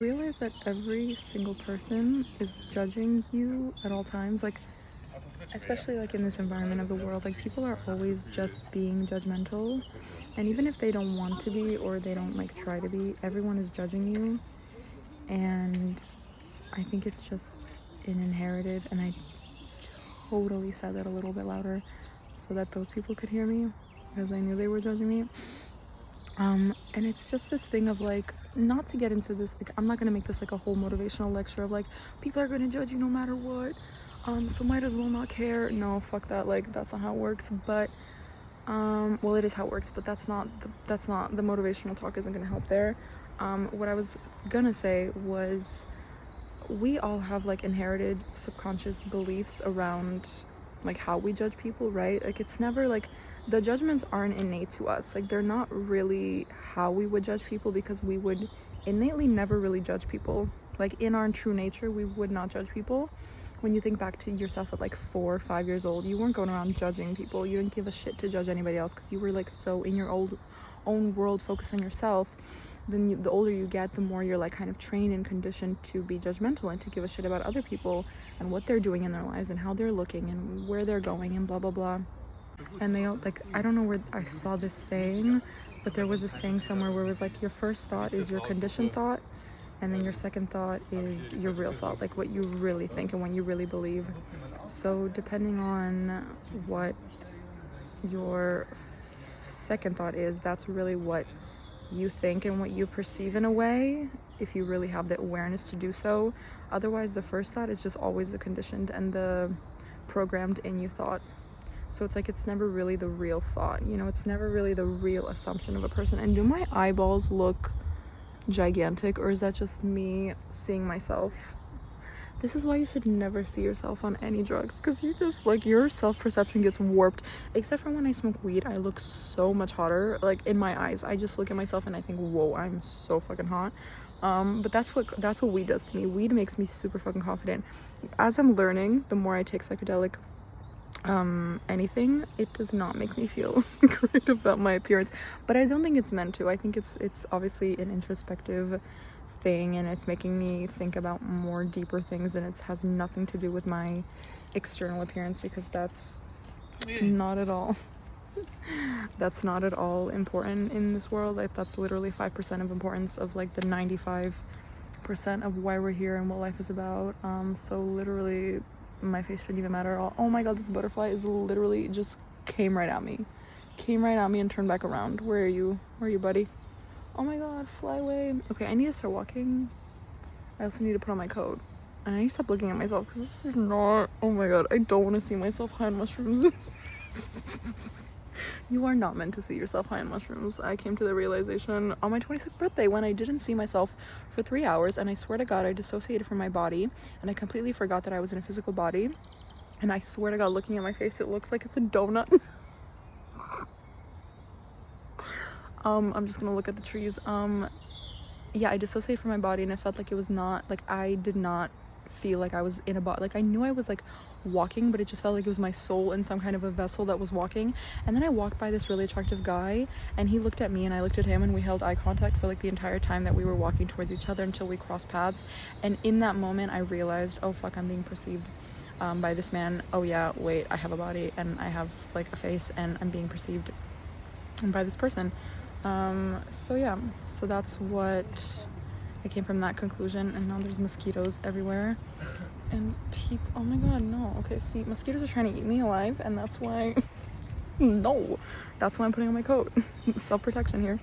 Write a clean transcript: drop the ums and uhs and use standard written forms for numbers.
Realize that every single person is judging you at all times, like especially like in this environment of the world, like people are always just being judgmental, and even if they don't want to be or they don't like try to be, everyone is judging you. And I think it's just an inherited, and I totally said that a little bit louder so that those people could hear me, because I knew they were judging me. And it's just this thing of like, not to get into this, like I'm not gonna make this like a whole motivational lecture of like people are gonna judge you no matter what, so might as well not care. No, fuck that. Like that's not how it works. But well, it is how it works, but that's not the motivational talk isn't gonna help there. What I was gonna say was, we all have like inherited subconscious beliefs around like how we judge people, right? Like it's never like, the judgments aren't innate to us. Like they're not really how we would judge people, because we would innately never really judge people. Like in our true nature, we would not judge people. When you think back to yourself at like 4 or 5 years old, you weren't going around judging people. You didn't give a shit to judge anybody else, because you were like so in your own world, focused on yourself. Then the older you get, the more you're like kind of trained and conditioned to be judgmental and to give a shit about other people and what they're doing in their lives and how they're looking and where they're going and blah blah blah. And they all like, I don't know where I saw this saying, but there was a saying somewhere where it was like, your first thought is your conditioned thought, and then your second thought is your real thought, like what you really think and what you really believe. So depending on what your second thought is, that's really what you think and what you perceive in a way, if you really have the awareness to do so. Otherwise, the first thought is just always the conditioned and the programmed in you thought. So it's like, it's never really the real thought, you know, it's never really the real assumption of a person. And do my eyeballs look gigantic, or is that just me seeing myself? This is why you should never see yourself on any drugs, because you just like, your self-perception gets warped. Except for when I smoke weed, I look so much hotter. Like in my eyes, I just look at myself and I think, whoa, I'm so fucking hot. But that's what weed does to me. Weed makes me super fucking confident. As I'm learning, the more I take psychedelic anything, it does not make me feel great about my appearance. But I don't think it's meant to. I think it's obviously an introspective thing, and it's making me think about more deeper things, and it has nothing to do with my external appearance, because that's not at all important in this world. Like that's literally 5% of importance of like the 95% of why we're here and what life is about. So literally my face shouldn't even matter at all. Oh my god, this butterfly is literally just came right at me and turned back around. Where are you, buddy? Oh my god, fly away. Okay, I need to start walking. I also need to put on my coat, and I need to stop looking at myself, because this is not, oh my god, I don't want to see myself high on mushrooms. You are not meant to see yourself high on mushrooms. I came to the realization on my 26th birthday, when I didn't see myself for 3 hours, and I swear to god I dissociated from my body, and I completely forgot that I was in a physical body. And I swear to god, looking at my face, it looks like it's a donut. I'm just gonna look at the trees. Yeah, I dissociated from my body, and it felt like it was not, like I did not feel like I was in a body. Like I knew I was like walking, but it just felt like it was my soul in some kind of a vessel that was walking. And then I walked by this really attractive guy, and he looked at me and I looked at him, and we held eye contact for like the entire time that we were walking towards each other, until we crossed paths. And in that moment I realized, oh fuck, I'm being perceived by this man. Oh yeah, wait, I have a body and I have like a face, and I'm being perceived by this person. So yeah, so that's what I came from, that conclusion. And now there's mosquitoes everywhere, and people, oh my god, no. Okay, see, mosquitoes are trying to eat me alive, and that's why no, that's why I'm putting on my coat. Self-protection here.